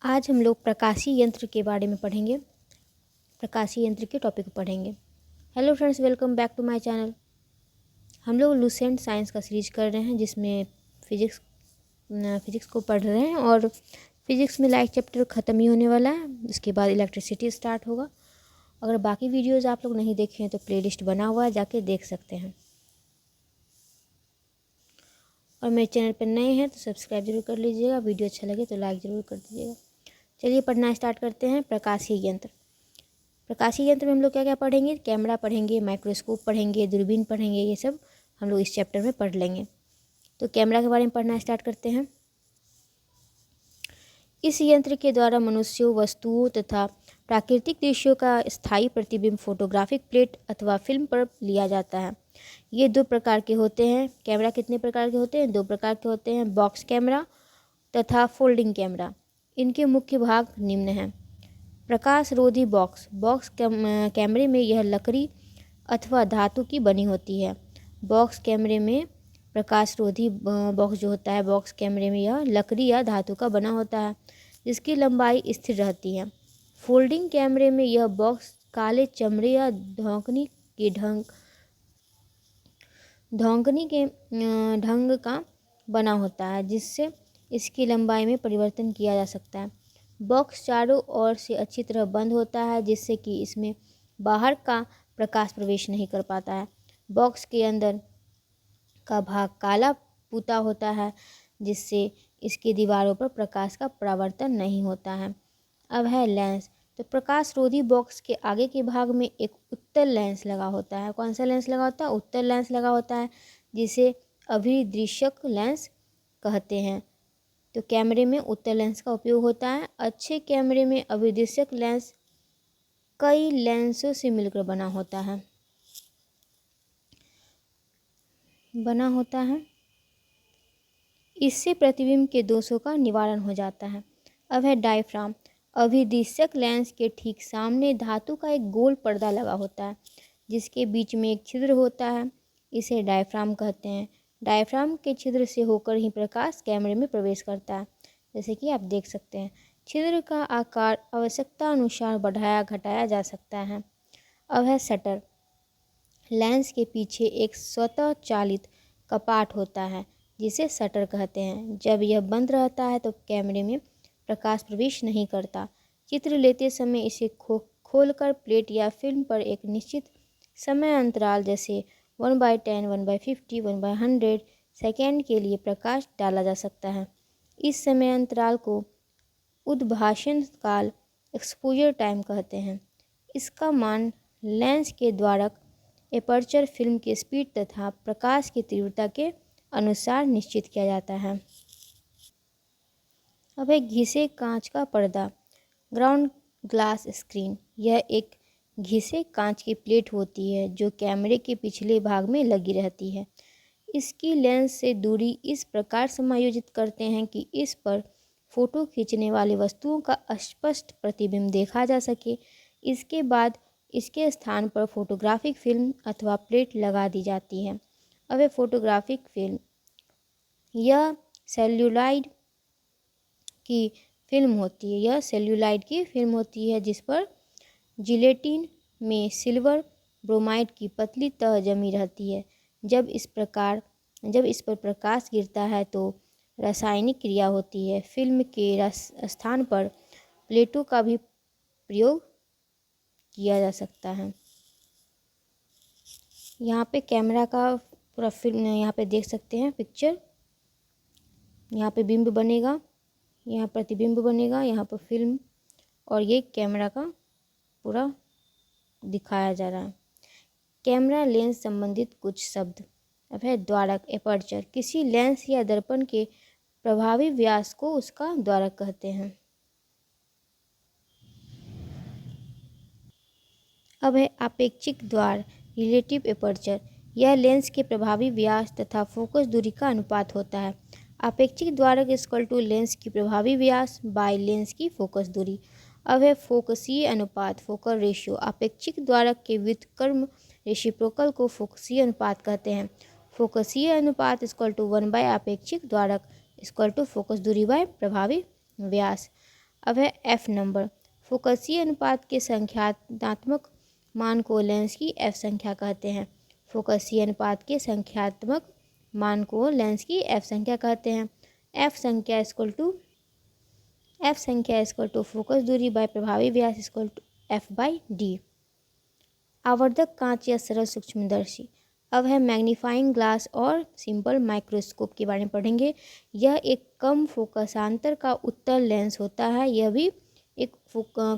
आज हम लोग प्रकाशीय यंत्र के बारे में पढ़ेंगे। प्रकाशीय यंत्र के टॉपिक को पढ़ेंगे। Hello friends, welcome back to my channel. हम लोग लूसेंट साइंस का सीरीज कर रहे हैं जिसमें फिजिक्स को पढ़ रहे हैं और फिजिक्स में लाइक चैप्टर ख़त्म ही होने वाला है। उसके बाद इलेक्ट्रिसिटी स्टार्ट होगा। अगर बाकी वीडियोज़ आप लोग नहीं देखे हैं तो प्लेलिस्ट बना हुआ है, जाके देख सकते हैं। और मेरे चैनल पर नए हैं तो सब्सक्राइब जरूर कर लीजिएगा। वीडियो अच्छा लगे तो लाइक ज़रूर कर दीजिएगा। चलिए पढ़ना स्टार्ट करते हैं। प्रकाशीय यंत्र। प्रकाशीय यंत्र में हम लोग क्या क्या पढ़ेंगे? कैमरा पढ़ेंगे, माइक्रोस्कोप पढ़ेंगे, दूरबीन पढ़ेंगे। ये सब हम लोग इस चैप्टर में पढ़ लेंगे। तो कैमरा के बारे में पढ़ना स्टार्ट करते हैं। इस यंत्र के द्वारा मनुष्यों, वस्तुओं तथा प्राकृतिक दृश्यों का स्थायी प्रतिबिंब फोटोग्राफिक प्लेट अथवा फिल्म पर लिया जाता है। ये दो प्रकार के होते हैं। कैमरा कितने प्रकार के होते हैं? दो प्रकार के होते हैं, बॉक्स कैमरा तथा फोल्डिंग कैमरा। इनके मुख्य भाग निम्न हैं। प्रकाश रोधी बॉक्स। कैमरे में यह लकड़ी अथवा धातु की बनी होती है। बॉक्स कैमरे में प्रकाश रोधी बॉक्स जो होता है, बॉक्स कैमरे में यह लकड़ी या धातु का बना होता है जिसकी लंबाई स्थिर रहती है। फोल्डिंग कैमरे में यह बॉक्स काले चमड़े या धौंकनी के ढंग का बना होता है जिससे इसकी लंबाई में परिवर्तन किया जा सकता है। बॉक्स चारों ओर से अच्छी तरह बंद होता है जिससे कि इसमें बाहर का प्रकाश प्रवेश नहीं कर पाता है। बॉक्स के अंदर का भाग काला पुता होता है जिससे इसकी दीवारों पर प्रकाश का परावर्तन नहीं होता है। अब है लेंस। तो प्रकाश रोधी बॉक्स के आगे के भाग में एक उत्तल लेंस लगा होता है। कौन सा लेंस लगा होता है? उत्तल लेंस लगा होता है जिसे अभिदृश्यक लेंस कहते हैं। तो कैमरे में उत्तल लेंस का उपयोग होता है। अच्छे कैमरे में अभिदृश्यक लेंस कई लेंसों से मिलकर बना होता है। इससे प्रतिबिंब के दोषों का निवारण हो जाता है। अब है डायफ्राम। अभिदृश्यक लेंस के ठीक सामने धातु का एक गोल पर्दा लगा होता है जिसके बीच में एक छिद्र होता है। इसे डायफ्राम कहते हैं। डायफ्राम के छिद्र से होकर ही प्रकाश कैमरे में प्रवेश करता है, जैसे कि आप देख सकते हैं। छिद्र का आकार आवश्यकता अनुसार बढ़ाया घटाया जा सकता है। अब है शटर। लेंस के पीछे एक स्वतः चालित कपाट होता है जिसे शटर कहते हैं। जब यह बंद रहता है तो कैमरे में प्रकाश प्रवेश नहीं करता। चित्र लेते समय इसे खोलकर प्लेट या फिल्म पर एक निश्चित समय अंतराल जैसे 1/10, 1/50, 1/100 सेकेंड के लिए प्रकाश डाला जा सकता है। इस समय अंतराल को उद्भाषण काल एक्सपोजर टाइम कहते हैं। इसका मान लेंस के द्वारक, एपर्चर, फिल्म की स्पीड तथा प्रकाश की तीव्रता के अनुसार निश्चित किया जाता है। अब है घिसे कांच का पर्दा, ग्राउंड ग्लास स्क्रीन। यह एक घिसे कांच की प्लेट होती है जो कैमरे के पिछले भाग में लगी रहती है। इसकी लेंस से दूरी इस प्रकार समायोजित करते हैं कि इस पर फोटो खींचने वाली वस्तुओं का स्पष्ट प्रतिबिंब देखा जा सके। इसके बाद इसके स्थान पर फोटोग्राफिक फिल्म अथवा प्लेट लगा दी जाती है। अब है फोटोग्राफिक फिल्म। यह सेल्यूलाइड की फिल्म होती है जिस पर जिलेटिन में सिल्वर ब्रोमाइड की पतली तह जमी रहती है। जब इस पर प्रकाश गिरता है तो रासायनिक क्रिया होती है। फिल्म के स्थान पर प्लेटों का भी प्रयोग किया जा सकता है। यहाँ पे कैमरा का पूरा फिल्म यहाँ पे देख सकते हैं पिक्चर। यहाँ पे बिंब बनेगा, यहाँ प्रतिबिंब बनेगा, यहाँ पर फिल्म, और ये कैमरा का पूरा दिखाया जा रहा है। कैमरा लेंस संबंधित कुछ शब्द। अब है द्वारक, एपर्चर। किसी लेंस या दर्पण के प्रभावी व्यास को उसका द्वारक कहते हैं। अब है आपेक्षिक द्वार, रिलेटिव एपर्चर। यह लेंस के प्रभावी व्यास तथा फोकस दूरी का अनुपात होता है। आपेक्षिक द्वारक इक्वल टू लेंस की प्रभावी व्यास बाय लेंस की फोकस दूरी। अब है फोकसीय अनुपात, फोकल रेशियो। आपेक्षिक द्वारक के व्युत्क्रम रेसिप्रोकल को फोकसीय अनुपात कहते हैं। फोकसीय अनुपात इक्वल टू 1 बाय आपेक्षिक द्वारक इक्वल टू फोकस दूरी बाय प्रभावी व्यास। अब है एफ नंबर। फोकसीय अनुपात के संख्यात्मक मान को लेंस की एफ संख्या कहते हैं। फोकसीय अनुपात के संख्यात्मक मान को लेंस की एफ संख्या कहते हैं। एफ संख्या इक्वल टू फोकस दूरी बाय प्रभावी व्यास equal to f by d. आवर्धक कांच या सरल सूक्ष्मदर्शी। अब है मैग्नीफाइंग ग्लास और सिंपल माइक्रोस्कोप के बारे में पढ़ेंगे। यह एक कम फोकसांतर का उत्तल लेंस होता है। यह भी एक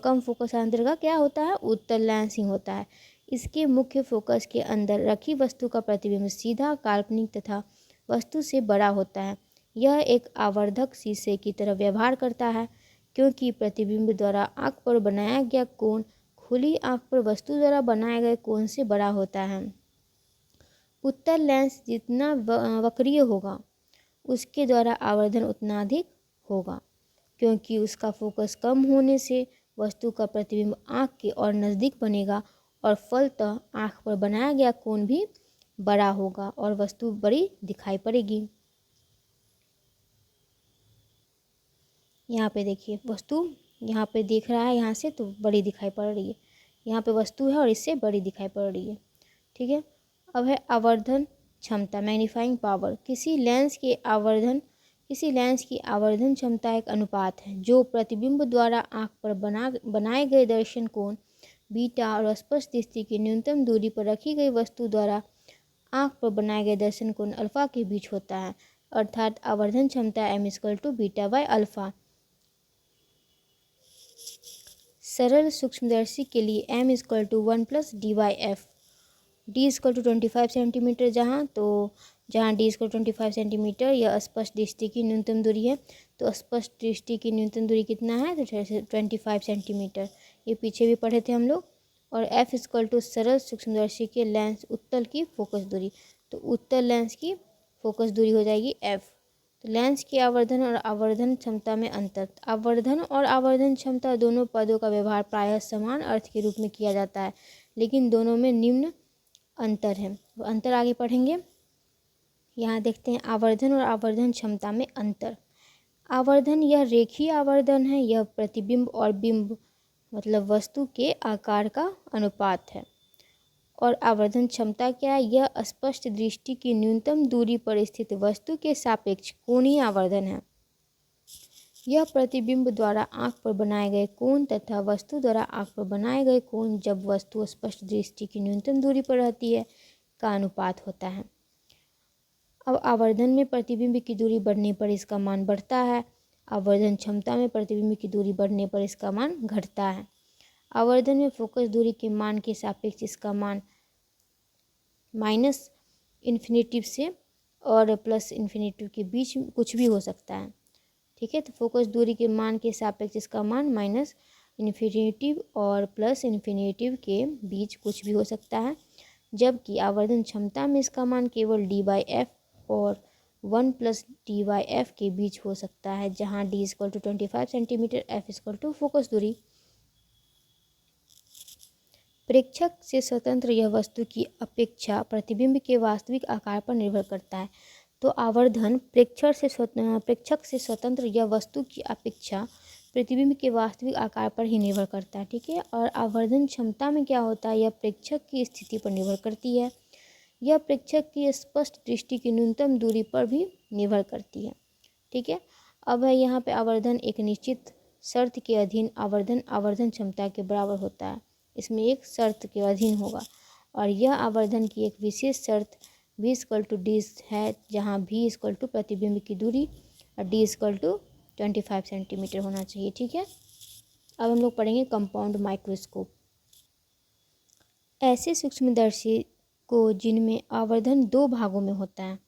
कम फोकसांतर का क्या होता है, उत्तल लेंस ही होता है। इसके मुख्य फोकस के अंदर रखी वस्तु का प्रतिबिंब सीधा, काल्पनिक तथा वस्तु से बड़ा होता है। यह एक आवर्धक शीशे की तरह व्यवहार करता है, क्योंकि प्रतिबिंब द्वारा आँख पर बनाया गया कोण खुली आँख पर वस्तु द्वारा बनाए गए कोण से बड़ा होता है। उत्तल लेंस जितना वक्रीय होगा, उसके द्वारा आवर्धन उतना अधिक होगा, क्योंकि उसका फोकस कम होने से वस्तु का प्रतिबिंब आँख के और नज़दीक बनेगा और फलतः आँख पर बनाया गया कोण भी बड़ा होगा और वस्तु बड़ी दिखाई पड़ेगी। यहाँ पे देखिए, वस्तु यहाँ पे देख रहा है, यहाँ से तो बड़ी दिखाई पड़ रही है। यहाँ पे वस्तु है और इससे बड़ी दिखाई पड़ रही है। ठीक है। अब है आवर्धन क्षमता, मैग्नीफाइंग पावर। किसी लेंस की आवर्धन क्षमता एक अनुपात है जो प्रतिबिंब द्वारा आँख पर बनाए गए दर्शन कोण बीटा और स्पष्ट दृष्टि की न्यूनतम दूरी पर रखी गई वस्तु द्वारा आँख पर बनाए गए दर्शन कोण अल्फा के बीच होता है। अर्थात आवर्धन क्षमता m equal to beta by alpha. सरल सूक्ष्मदर्शी के लिए m equal to 1 plus D by F. D equal to 25 centimetre, जहाँ डी इक्वल 25 सेंटीमीटर यह स्पष्ट दृष्टि की न्यूनतम दूरी है। तो स्पष्ट दृष्टि की न्यूनतम दूरी कितना है, तो 25 सेंटीमीटर। ये पीछे भी पढ़े थे हम लोग। और f इक्वल टू सरल सूक्ष्मदर्शी के लेंस उत्तल की फोकस दूरी। तो उत्तल लेंस की फोकस दूरी हो जाएगी f। तो लेंस की आवर्धन और आवर्धन क्षमता में अंतर। आवर्धन और आवर्धन क्षमता दोनों पदों का व्यवहार प्रायः समान अर्थ के रूप में किया जाता है, लेकिन दोनों में निम्न अंतर है। वो अंतर आगे पढ़ेंगे। यहाँ देखते हैं आवर्धन और आवर्धन क्षमता में अंतर। आवर्धन यह रेखीय आवर्धन है। यह प्रतिबिंब और बिंब मतलब वस्तु के आकार का अनुपात है। और आवर्धन क्षमता क्या है, यह स्पष्ट दृष्टि की न्यूनतम दूरी पर स्थित वस्तु के सापेक्ष कोणीय आवर्धन है। यह प्रतिबिंब द्वारा आँख पर बनाए गए कोण तथा वस्तु द्वारा आँख पर बनाए गए कोण जब वस्तु स्पष्ट दृष्टि की न्यूनतम दूरी पर रहती है का अनुपात होता है। अब आवर्धन में प्रतिबिंब की दूरी बढ़ने पर इसका मान बढ़ता है। आवर्धन क्षमता में प्रतिबिंब की दूरी बढ़ने पर इसका मान घटता है। आवर्धन में फोकस दूरी के मान के सापेक्ष इसका मान माइनस इन्फिनेटिव से और प्लस इन्फिनेटिव के बीच कुछ भी हो सकता है। ठीक है। तो फोकस दूरी के मान के सापेक्ष इसका मान माइनस इन्फिनेटिव और प्लस इन्फिनेटिव के बीच कुछ भी हो सकता है। जबकि आवर्धन क्षमता में इसका मान केवल डी बाई एफ और 1 प्लस डी बाई एफ के बीच हो सकता है, जहाँ D equal to 25 centimetre, F equal to focus दूरी। प्रेक्षक से स्वतंत्र यह वस्तु की अपेक्षा प्रतिबिंब के वास्तविक आकार पर निर्भर करता है। तो आवर्धन प्रेक्षक से स्वतंत्र यह वस्तु की अपेक्षा प्रतिबिंब के वास्तविक आकार पर ही निर्भर करता है। ठीक है। और आवर्धन क्षमता में क्या होता है, यह प्रेक्षक की स्थिति पर निर्भर करती है। यह प्रेक्षक की स्पष्ट दृष्टि की न्यूनतम दूरी पर भी निर्भर करती है। ठीक है। अब है यहाँ पे आवर्धन एक निश्चित शर्त के अधीन आवर्धन क्षमता के बराबर होता है। इसमें एक शर्त के अधीन होगा और यह आवर्धन की एक विशेष शर्त v इक्वल टू डी है, जहाँ v इक्वल टू प्रतिबिंब की दूरी और d इक्वल टू 25 सेंटीमीटर होना चाहिए। ठीक है। अब हम लोग पढ़ेंगे कंपाउंड माइक्रोस्कोप। ऐसे सूक्ष्मदर्शी को जिनमें आवर्धन 2 भागों में होता है।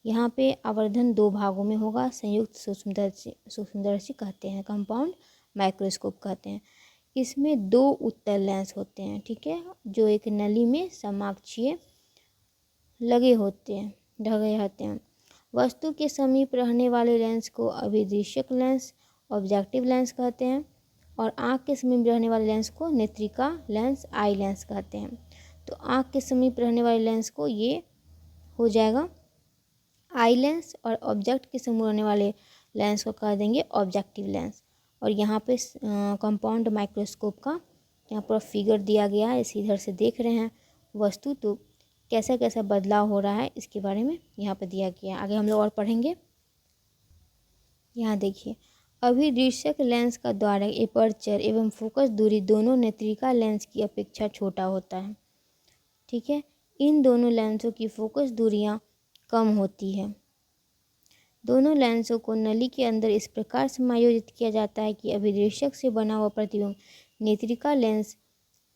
यहाँ पे आवर्धन 2 भागों में होगा, संयुक्त सूक्ष्मदर्शी कहते हैं, कंपाउंड माइक्रोस्कोप कहते हैं। इसमें 2 उत्तल लेंस होते हैं। ठीक है। जो एक नली में समाक्षीय लगे होते हैं। वस्तु के समीप रहने वाले लेंस को अभिदृश्यक लेंस, ऑब्जेक्टिव लेंस कहते हैं, और आँख के समीप रहने वाले लेंस को नेत्रिका लेंस, आई लेंस कहते हैं। तो आँख के समीप रहने वाले लेंस को ये हो जाएगा आई लेंस, और ऑब्जेक्ट के समीप रहने वाले लेंस को कह देंगे ऑब्जेक्टिव लेंस। और यहाँ पे कंपाउंड माइक्रोस्कोप का यहाँ पर फिगर दिया गया है, इस इधर से देख रहे हैं वस्तु, तो कैसा कैसा बदलाव हो रहा है इसके बारे में यहाँ पर दिया गया है। आगे हम लोग और पढ़ेंगे। यहाँ देखिए, अभिदृश्यक लेंस का द्वारक एपर्चर एवं फोकस दूरी दोनों नेत्रिका लेंस की अपेक्षा छोटा होता है। ठीक है, इन दोनों लेंसों की फोकस दूरियाँ कम होती है। दोनों लेंसों को नली के अंदर इस प्रकार समायोजित किया जाता है कि अभिदृश्यक से बना हुआ प्रतिबिंब नेत्रिका लेंस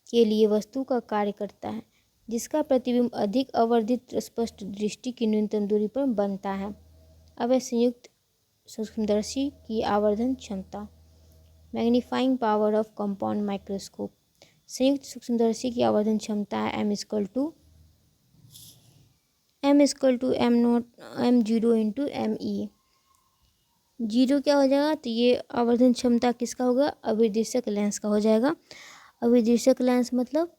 के लिए वस्तु का कार्य करता है, जिसका प्रतिबिंब अधिक आवर्धित स्पष्ट दृष्टि की न्यूनतम दूरी पर बनता है। अब है संयुक्त सूक्ष्मदर्शी की आवर्धन क्षमता, magnifying power of compound microscope. संयुक्त सूक्ष्मदर्शी की आवर्धन क्षमता है m0 इंटू ME। जीरो क्या हो जाएगा, तो ये आवर्धन क्षमता किसका होगा, अभिदृश्यक लेंस का हो जाएगा। अभिदृश्यक लेंस मतलब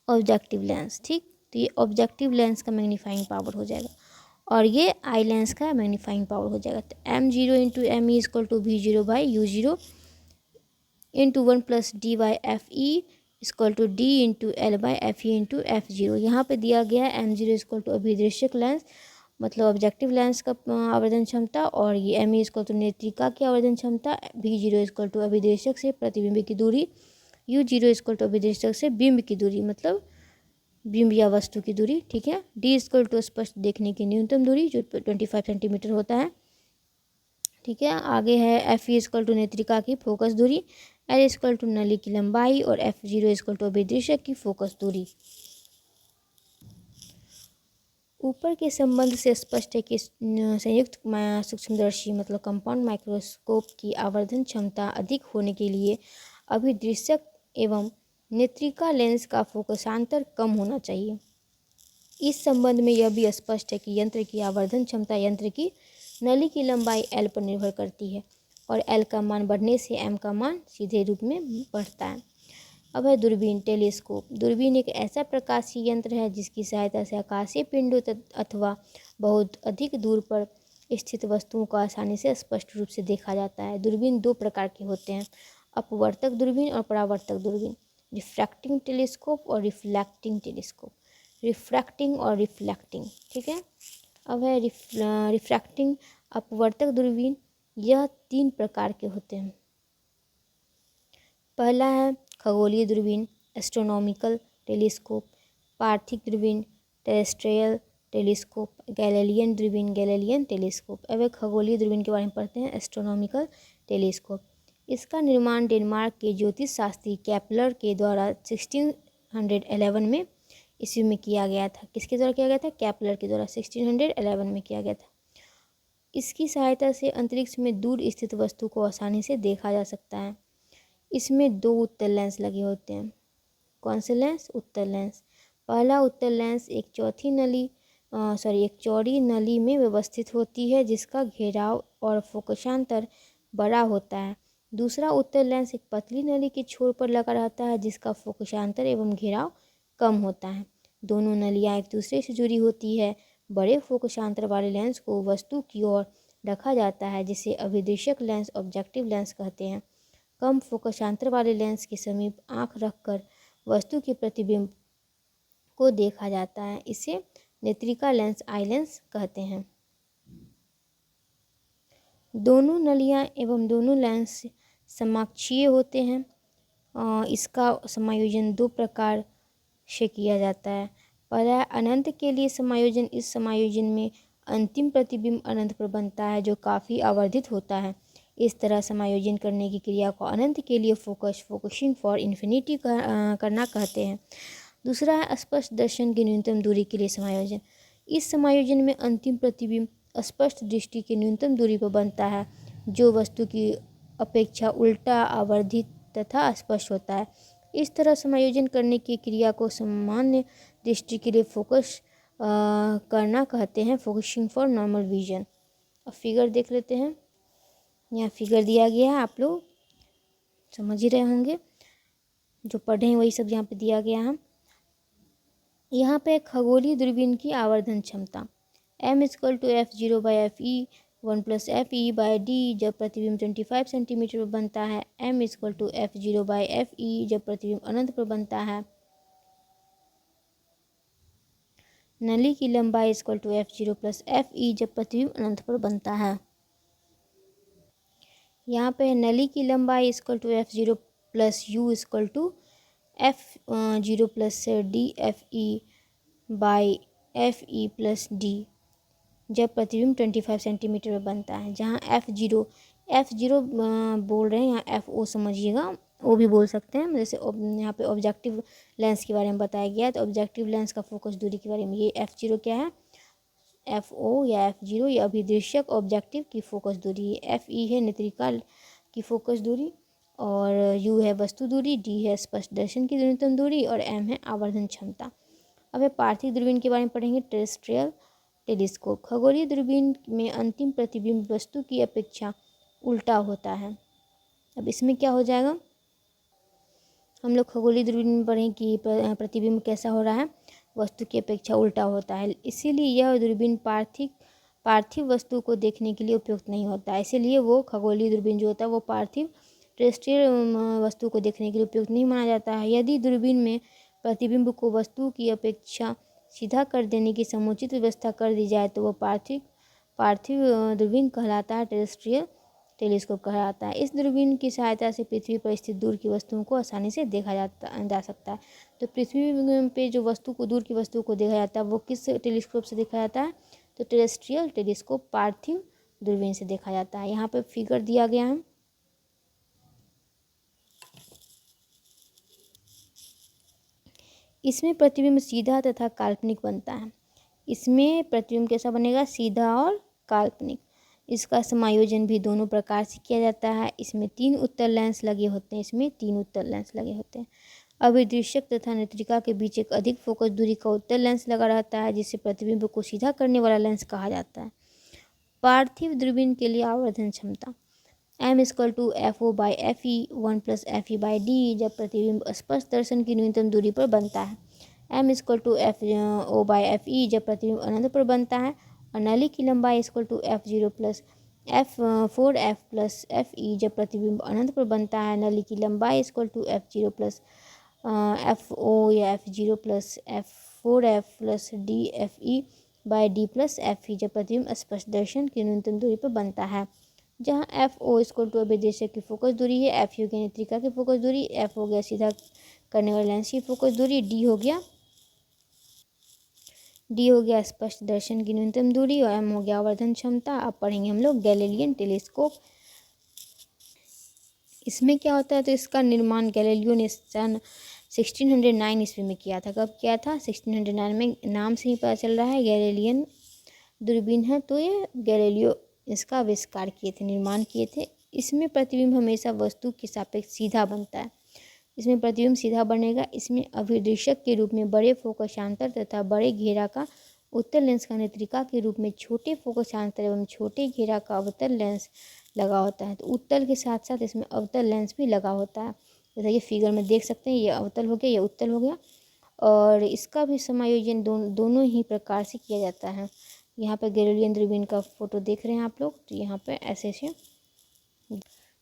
ऑब्जेक्टिव लेंस। ठीक, तो ये ऑब्जेक्टिव लेंस का मैग्नीफाइंग पावर हो जाएगा और ये आई लेंस का मैग्नीफाइंग पावर हो जाएगा। तो m0 into ME equal to V0/U0 into 1 + D/FE equal to D into L/FE into F0। यहाँ पे दिया गया है m0 इक्वल टू अभिदृश्यक लेंस मतलब ऑब्जेक्टिव लेंस का आवर्धन क्षमता, और ये ME इक्वल टू नेत्रिका की आवर्धन क्षमता, V0 इक्वल टू अभिदृश्यक से प्रतिबिंब की दूरी, U0 इक्वल टू अभिदृश्यक से बिंब की दूरी मतलब बिंब या वस्तु की दूरी। ठीक है, D इक्वल टू स्पष्ट देखने की न्यूनतम दूरी जो 25 सेंटीमीटर होता है। ठीक है, आगे है FE इक्वल टू नेत्रिका की फोकस दूरी, L इक्वल टू नली की लंबाई और F0 इक्वल टू अभिदृश्यक की फोकस दूरी। ऊपर के संबंध से स्पष्ट है कि संयुक्त सूक्ष्मदर्शी मतलब कंपाउंड माइक्रोस्कोप की आवर्धन क्षमता अधिक होने के लिए अभिदृश्यक एवं नेत्रिका लेंस का फोकसांतर कम होना चाहिए। इस संबंध में यह भी स्पष्ट है कि यंत्र की आवर्धन क्षमता यंत्र की नली की लंबाई L पर निर्भर करती है और L का मान बढ़ने से M का मान सीधे रूप में बढ़ता है। अब है दूरबीन, टेलीस्कोप। दूरबीन एक ऐसा प्रकाशीय यंत्र है जिसकी सहायता से आकाशीय पिंडों अथवा बहुत अधिक दूर पर स्थित वस्तुओं को आसानी से स्पष्ट रूप से देखा जाता है। दूरबीन दो प्रकार के होते हैं, अपवर्तक दूरबीन और परावर्तक दूरबीन, रिफ्रैक्टिंग टेलीस्कोप और रिफ्लेक्टिंग टेलीस्कोप। रिफ्रैक्टिंग और रिफ्लेक्टिंग, ठीक है। अब है रिफ्रैक्टिंग अपवर्तक दूरबीन। यह 3 प्रकार के होते हैं। पहला है खगोलीय दूरबीन, एस्ट्रोनॉमिकल टेलीस्कोप, पार्थिव दूरबीन, टेरेस्ट्रियल टेलीस्कोप, गैलीलियन दूरबीन, गैलीलियन टेलीस्कोप। अब एक खगोलीय दूरबीन के बारे में पढ़ते हैं, एस्ट्रोनॉमिकल टेलीस्कोप। इसका निर्माण डेनमार्क के ज्योतिष शास्त्री केपलर के द्वारा 1611 में ईस्वी में किया गया था। किसके द्वारा किया गया था? केपलर के द्वारा 1611 में किया गया था। इसकी सहायता से अंतरिक्ष में दूर स्थित वस्तु को आसानी से देखा जा सकता है। इसमें 2 उत्तल लेंस लगे होते हैं। कौन से लेंस? उत्तल लेंस। पहला उत्तल लेंस एक चौड़ी नली में व्यवस्थित होती है जिसका घेराव और फोकसांतर बड़ा होता है। दूसरा उत्तल लेंस एक पतली नली के छोर पर लगा रहता है जिसका फोकसांतर एवं घेराव कम होता है। दोनों नलियाँ एक दूसरे से जुड़ी होती है। बड़े फोकसांतर वाले लेंस को वस्तु की ओर रखा जाता है जिसे अभिदृश्यक लेंस ऑब्जेक्टिव लेंस कहते हैं। कम फोकसांतर वाले लेंस के समीप आंख रखकर वस्तु के प्रतिबिंब को देखा जाता है। इसे नेत्रिका लेंस आई लेंस कहते हैं। दोनों नलियां एवं दोनों लेंस समाक्षीय होते हैं। इसका समायोजन 2 प्रकार से किया जाता है। पहला है अनंत के लिए समायोजन। इस समायोजन में अंतिम प्रतिबिंब अनंत पर बनता है जो काफ़ी आवर्धित होता है। इस तरह समायोजन करने की क्रिया को अनंत के लिए फोकसिंग फॉर इन्फिनिटी करना कहते हैं। दूसरा है स्पष्ट दर्शन की न्यूनतम दूरी के लिए समायोजन। इस समायोजन में अंतिम प्रतिबिंब स्पष्ट दृष्टि की न्यूनतम दूरी पर बनता है जो वस्तु की अपेक्षा उल्टा आवर्धित तथा स्पष्ट होता है। इस तरह समायोजन करने की क्रिया को सामान्य दृष्टि के लिए फोकस करना कहते हैं, फोकसिंग फॉर नॉर्मल विजन। अब फिगर देख लेते हैं। यहाँ फिगर दिया गया है, आप लोग समझ ही रहे होंगे, जो पढ़े हैं वही सब यहाँ पे दिया गया है। यहाँ पे खगोलीय दूरबीन की आवर्धन क्षमता m = F0/FE 1+FE/d जब प्रतिबिंब 25 सेंटीमीटर पर बनता है। m=F0/FE जब प्रतिबिंब अनंत पर बनता है। नली की लंबाई F0+FE जब प्रतिबिंब अनंत पर बनता है। यहाँ पे नली की लंबाई F0+U=F0+DFE/FE+D जब प्रतिबिंब 25 सेंटीमीटर पर बनता है। जहाँ F0 बोल रहे हैं, यहाँ FO समझिएगा, ओ भी बोल सकते हैं। जैसे यहाँ पे ऑब्जेक्टिव लेंस के बारे में बताया गया है, तो ऑब्जेक्टिव लेंस का फोकस दूरी के बारे में, ये F0 क्या है, FO या F0 ये अभिदृश्यक ऑब्जेक्टिव की फोकस दूरी है। FE है नेत्रिका की फोकस दूरी, और U है वस्तु दूरी, D है स्पष्ट दर्शन की न्यूनतम दूरी, और M है आवर्धन क्षमता। अब पार्थिव दूरबीन के बारे में पढ़ेंगे। Terrestrial telescope. खगोलीय दूरबीन में अंतिम प्रतिबिंब वस्तु की अपेक्षा उल्टा होता है। अब इसमें क्या हो जाएगा, हम लोग खगोलीय दूरबीन में पढ़ें कि प्रतिबिंब कैसा हो रहा है, वस्तु की अपेक्षा उल्टा होता है। इसीलिए यह दूरबीन पार्थिव वस्तु को देखने के लिए उपयुक्त नहीं होता है। इसीलिए वो खगोलीय दूरबीन जो होता है वो पार्थिव टेरेस्ट्रियल वस्तु को देखने के लिए उपयुक्त नहीं माना जाता है। यदि दूरबीन में प्रतिबिंब को वस्तु की अपेक्षा सीधा कर देने की समुचित व्यवस्था कर दी जाए तो वह पार्थिव दूरबीन कहलाता है, टेरेस्ट्रियल टेलीस्कोप कहलाता है। इस दूरबीन की सहायता से पृथ्वी पर स्थित दूर की वस्तुओं को आसानी से देखा जा सकता है। तो पृथ्वी पे जो वस्तु को, दूर की वस्तु को देखा जाता है, वो किस टेलीस्कोप से देखा जाता है, तो टेरेस्ट्रियल टेलीस्कोप पार्थिव दूरबीन से देखा जाता है। यहाँ पे फिगर दिया गया है। इसमें प्रतिबिंब सीधा तथा काल्पनिक बनता है। इसमें प्रतिबिंब कैसा बनेगा, सीधा और काल्पनिक। इसका समायोजन भी दोनों प्रकार से किया जाता है। इसमें 3 उत्तल लेंस लगे होते हैं। अभिदृश्यक तथा नेत्रिका के बीच एक अधिक फोकस दूरी का उत्तल लेंस लगा रहता है, जिसे प्रतिबिंब को सीधा करने वाला लेंस कहा जाता है। पार्थिव दूरबीन के लिए आवर्धन क्षमता m=FO/FE 1+FE/D जब प्रतिबिंब स्पष्ट दर्शन की न्यूनतम दूरी पर बनता है। m=FO/FE जब प्रतिबिंब अनंत पर बनता है। और नली की लंबाई F0+4F+FE जब प्रतिबिंब अनंत पर बनता है। नली की लंबाई F0+FO या F0+4F+DFE/D+FE जब प्रतिबिंब स्पष्ट दर्शन की न्यूनतम दूरी पर बनता है। जहाँ FO अभिदृश्यक की फोकस दूरी है, FU की नेत्रिका की फोकस दूरी, F हो गया सीधा करने वाले लेंस की फोकस दूरी, D हो गया स्पष्ट दर्शन की न्यूनतम दूरी, और M हो गया आवर्धन क्षमता। अब पढ़ेंगे हम लोग गैलीलियन टेलीस्कोप। इसमें क्या होता है, तो इसका निर्माण गैलीलियो ने सन 1609 ईस्वी में किया था। कब किया था, 1609 में। नाम से ही पता चल रहा है गैलीलियन दूरबीन है, तो ये गैलीलियो इसका आविष्कार किए थे, निर्माण किए थे। इसमें प्रतिबिंब हमेशा वस्तु के सापेक्ष सीधा बनता है। इसमें प्रतिबिंब सीधा बनेगा। इसमें अभिदृश्यक के रूप में बड़े फोकसांतर तथा बड़े घेरा का उत्तल लेंस का नेत्रिका के रूप में छोटे फोकसांतर एवं छोटे घेरा का अवतल लेंस लगा होता है। तो उत्तल के साथ साथ इसमें अवतल लेंस भी लगा होता है। जैसा कि फिगर में देख सकते हैं, ये अवतल हो गया, ये उत्तल हो गया, और इसका भी समायोजन दोनों ही प्रकार से किया जाता है। यहाँ पे गैलीलियन दूरबीन का फोटो देख रहे हैं आप लोग, तो यहाँ पे ऐसे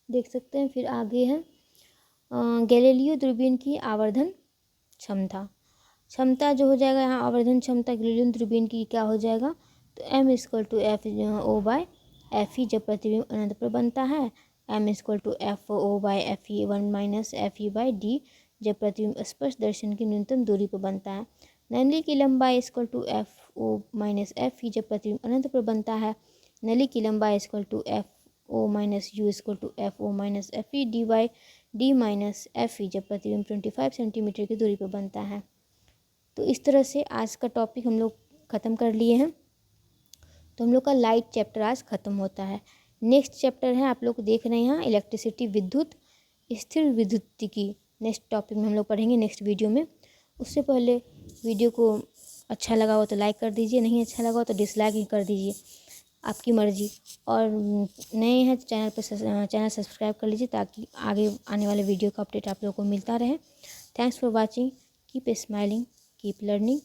देख सकते हैं। फिर आगे है गैलीलियो दूरबीन की आवर्धन क्षमता जो हो जाएगा यहाँ आवर्धन क्षमता गैलीलियन दूरबीन की क्या हो जाएगा, तो m=FO/FE जब प्रतिबिंब अनंत पर बनता है। m=FO/FE 1-FE/D जब प्रतिबिंब स्पष्ट दर्शन की न्यूनतम दूरी पर बनता है। नली की लंबाई FO-FE जब प्रतिबिंब अनंत पर बनता है। नली की लंबाई FO-U=FO-FE/D/D-FE जब प्रतिबिंब 25 सेंटीमीटर की दूरी पर बनता है। तो इस तरह से आज का टॉपिक हम लोग ख़त्म कर लिए हैं। तो हम लोग का लाइट चैप्टर आज ख़त्म होता है। नेक्स्ट चैप्टर है, आप लोग देख रहे हैं यहाँ, इलेक्ट्रिसिटी, विद्युत, स्थिर विद्युतिकी। नेक्स्ट टॉपिक में हम लोग पढ़ेंगे नेक्स्ट वीडियो में। उससे पहले वीडियो को अच्छा लगा हो तो लाइक कर दीजिए, नहीं अच्छा लगा हो तो डिसलाइक ही कर दीजिए, आपकी मर्ज़ी। और नए हैं तो चैनल सब्सक्राइब कर लीजिए ताकि आगे आने वाले वीडियो का अपडेट आप लोगों को मिलता रहे। Thanks for watching, keep smiling, keep learning.